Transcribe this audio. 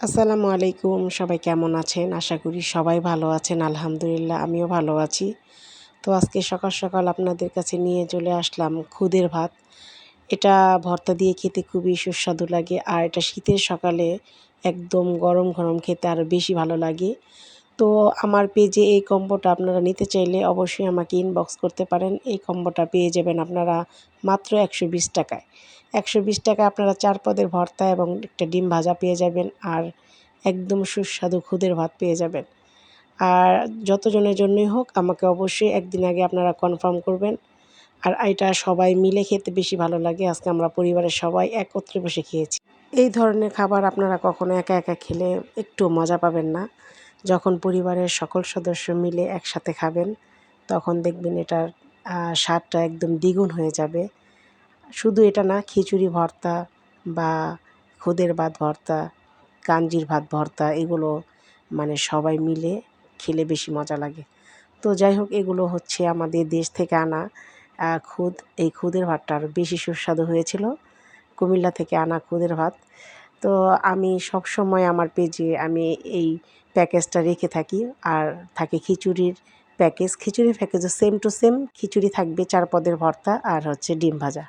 আসসালামু আলাইকুম। সবাই কেমন আছেন? আশা করি সবাই ভালো আছেন। আলহামদুলিল্লাহ আমিও ভালো আছি। তো আজকে সকাল, সকাল আপনাদের কাছে নিয়ে চলে আসলাম খুদের ভাত। এটা ভর্তা দিয়ে খেতে খুবই সুস্বাদু লাগে। আর এটা শীতের সকালে একদম গরম, গরম খেতে আরও বেশি ভালো লাগে। তো আমার পেজে এই কম্বোটা আপনারা নিতে চাইলে অবশ্যই আমাকে ইনবক্স করতে পারেন। এই কম্বোটা পেয়ে যাবেন আপনারা মাত্র ৳১২০ য়। ৳১২০ আপনারা ৪ পদের ভর্তা এবং একটা ডিম ভাজা পেয়ে যাবেন আর একদম সুস্বাদু খুদের ভাত পেয়ে যাবেন। আর যতজনের জন্যই হোক আমাকে অবশ্যই একদিন আগে আপনারা কনফার্ম করবেন। আর এটা সবাই মিলে খেতে বেশি ভালো লাগে। আজকে আমরা পরিবারের সবাই একত্রে বসে খেয়েছি। এই ধরনের খাবার আপনারা কখনো একা, একা খেলে একটুও মজা পাবেন না। যখন পরিবারের সকল সদস্য মিলে একসাথে খাবেন, তখন দেখবেন এটার স্বাদটা একদম দ্বিগুণ হয়ে যাবে। শুধু এটা না, খিচুড়ি ভর্তা বা খুদের ভাত ভর্তা, কাঞ্জির ভাত ভর্তা এগুলো মানে সবাই মিলে খেলে বেশি মজা লাগে। তো যাই হোক, এগুলো হচ্ছে আমাদের দেশ থেকে আনা খুদ। এই খুদের ভাতটা আরও বেশি সুস্বাদু হয়েছিল। কুমিল্লা থেকে আনা খুদের ভাত। তো আমি সবসময় আমার পেজে আমি এই প্যাকেজটা রেখে থাকি। আর থাকে খিচুড়ির প্যাকেজ। খিচুড়ির প্যাকেজও সেম টু সেম খিচুড়ি থাকবে, ৪ পদের ভর্তা আর হচ্ছে ডিম ভাজা।